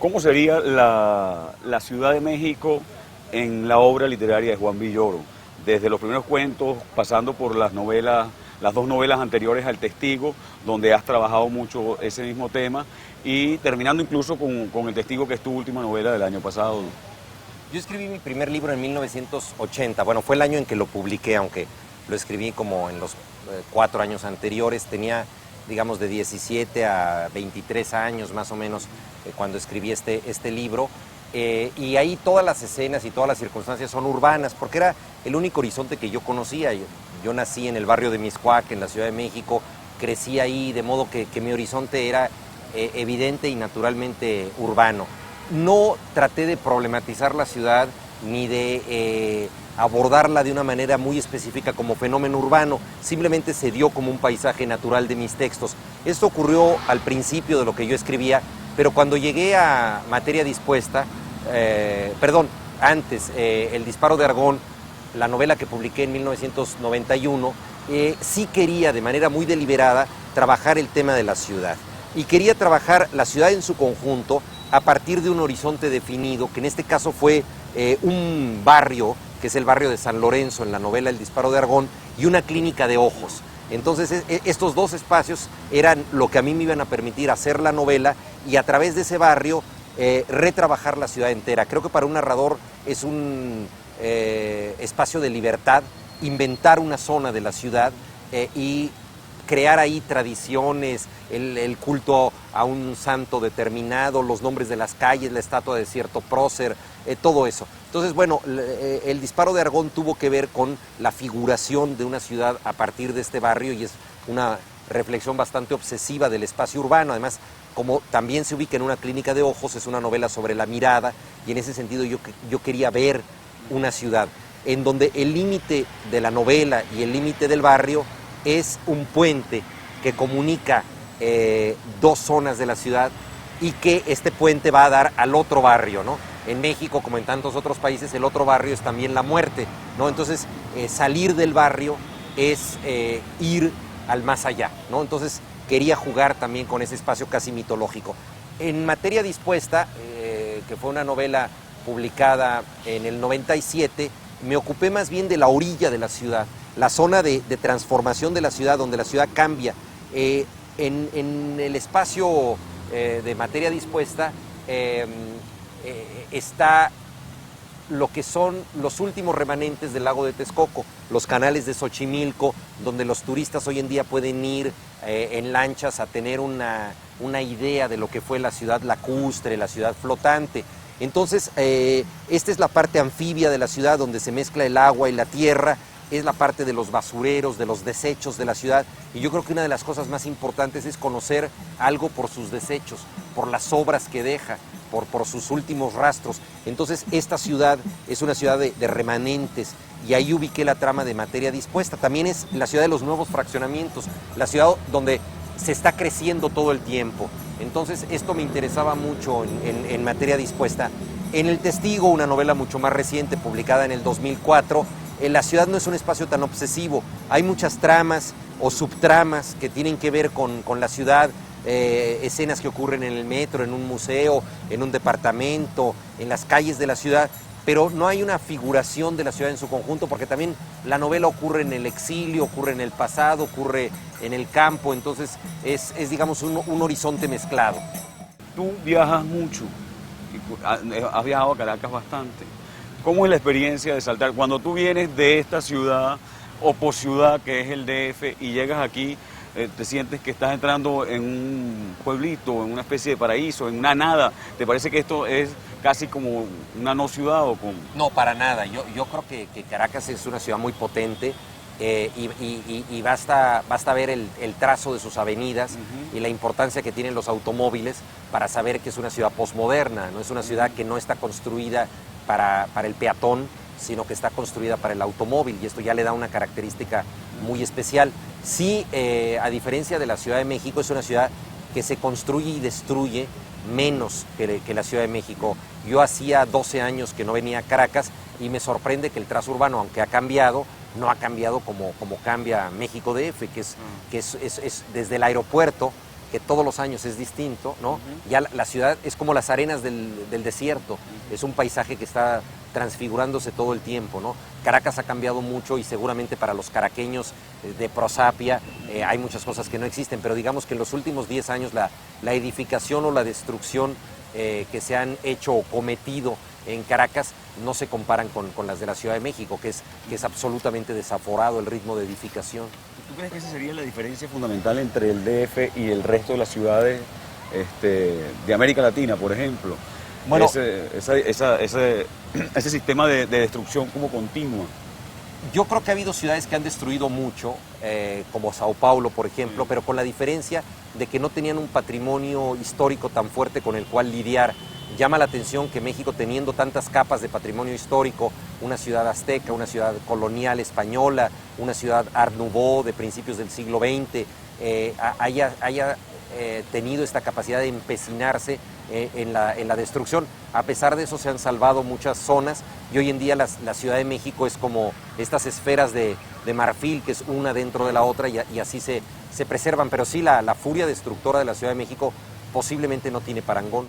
¿Cómo sería la Ciudad de México en la obra literaria de Juan Villoro? Desde los primeros cuentos, pasando por las novelas, las dos novelas anteriores al Testigo, donde has trabajado mucho ese mismo tema, y terminando incluso con El Testigo, que es tu última novela del año pasado. Yo escribí mi primer libro en 1980. Bueno, fue el año en que lo publiqué, aunque lo escribí como en los 4 años anteriores. Tenía, digamos, de 17 a 23 años más o menos cuando escribí este libro. Y ahí todas las escenas y todas las circunstancias son urbanas, porque era el único horizonte que yo conocía. Yo nací en el barrio de Mixcoac, en la Ciudad de México, crecí ahí, de modo que mi horizonte era evidente y naturalmente urbano. No traté de problematizar la ciudad ni de abordarla de una manera muy específica como fenómeno urbano, simplemente se dio como un paisaje natural de mis textos. Esto ocurrió al principio de lo que yo escribía, pero cuando llegué a Materia Dispuesta, antes, El Disparo de Argón, la novela que publiqué en 1991, sí quería de manera muy deliberada trabajar el tema de la ciudad. Y quería trabajar la ciudad en su conjunto a partir de un horizonte definido, que en este caso fue un barrio, que es el barrio de San Lorenzo en la novela El Disparo de Argón, y una clínica de ojos. Entonces estos dos espacios eran lo que a mí me iban a permitir hacer la novela y a través de ese barrio retrabajar la ciudad entera. Creo que para un narrador es un espacio de libertad, inventar una zona de la ciudad y crear ahí tradiciones, el culto a un santo determinado, los nombres de las calles, la estatua de cierto prócer, todo eso. Entonces, bueno, El Disparo de Argón tuvo que ver con la figuración de una ciudad a partir de este barrio y es una reflexión bastante obsesiva del espacio urbano. Además, como también se ubica en una clínica de ojos, es una novela sobre la mirada y en ese sentido yo quería ver una ciudad en donde el límite de la novela y el límite del barrio es un puente que comunica dos zonas de la ciudad y que este puente va a dar al otro barrio, ¿no? En México, como en tantos otros países, el otro barrio es también la muerte, ¿no? Entonces, salir del barrio es ir al más allá, ¿no? Entonces, quería jugar también con ese espacio casi mitológico. En Materia Dispuesta, que fue una novela publicada en el 97, me ocupé más bien de la orilla de la ciudad, la zona de transformación de la ciudad, donde la ciudad cambia. En el espacio de Materia Dispuesta está lo que son los últimos remanentes del lago de Texcoco, los canales de Xochimilco, donde los turistas hoy en día pueden ir en lanchas a tener una idea de lo que fue la ciudad lacustre, la ciudad flotante. Entonces, esta es la parte anfibia de la ciudad, donde se mezcla el agua y la tierra, es la parte de los basureros, de los desechos de la ciudad, y yo creo que una de las cosas más importantes es conocer algo por sus desechos, por las obras que deja, por sus últimos rastros. Entonces, esta ciudad es una ciudad de remanentes, y ahí ubiqué la trama de Materia Dispuesta. También es la ciudad de los nuevos fraccionamientos, la ciudad donde se está creciendo todo el tiempo. Entonces, esto me interesaba mucho en Materia Dispuesta. En El Testigo, una novela mucho más reciente, publicada en el 2004, la ciudad no es un espacio tan obsesivo. Hay muchas tramas o subtramas que tienen que ver con la ciudad, escenas que ocurren en el metro, en un museo, en un departamento, en las calles de la ciudad, pero no hay una figuración de la ciudad en su conjunto, porque también la novela ocurre en el exilio, ocurre en el pasado, ocurre en el campo, entonces es digamos, un horizonte mezclado. Tú viajas mucho, has viajado a Caracas bastante. ¿Cómo es la experiencia de saltar? Cuando tú vienes de esta ciudad o posciudad que es el DF y llegas aquí, te sientes que estás entrando en un pueblito, en una especie de paraíso, en una nada. ¿Te parece que esto es casi como una no ciudad o como...? No, para nada. Yo creo que Caracas es una ciudad muy potente y basta ver el trazo de sus avenidas y la importancia que tienen los automóviles para saber que es una ciudad posmoderna, no es una ciudad que no está construida para el peatón, sino que está construida para el automóvil, y esto ya le da una característica muy especial. Sí, a diferencia de la Ciudad de México, es una ciudad que se construye y destruye menos que la Ciudad de México. Yo hacía 12 años que no venía a Caracas y me sorprende que el trazo urbano, aunque ha cambiado, no ha cambiado como cambia México DF, que es desde el aeropuerto que todos los años es distinto, ¿no? Ya la ciudad es como las arenas del desierto, es un paisaje que está transfigurándose todo el tiempo, ¿no? Caracas ha cambiado mucho y seguramente para los caraqueños de prosapia hay muchas cosas que no existen, pero digamos que en los últimos 10 años la edificación o la destrucción que se han hecho o cometido en Caracas no se comparan con las de la Ciudad de México, que es absolutamente desaforado el ritmo de edificación. ¿Tú crees que esa sería la diferencia fundamental entre el DF y el resto de las ciudades de América Latina, por ejemplo? Bueno, ese sistema de destrucción como continua. yo creo que ha habido ciudades que han destruido mucho, como Sao Paulo, por ejemplo, pero con la diferencia de que no tenían un patrimonio histórico tan fuerte con el cual lidiar. Llama la atención que México, teniendo tantas capas de patrimonio histórico, una ciudad azteca, una ciudad colonial española, una ciudad Art Nouveau de principios del siglo XX, haya tenido esta capacidad de empecinarse en la destrucción. A pesar de eso se han salvado muchas zonas y hoy en día la Ciudad de México es como estas esferas de marfil, que es una dentro de la otra y así se preservan. Pero sí, la furia destructora de la Ciudad de México posiblemente no tiene parangón.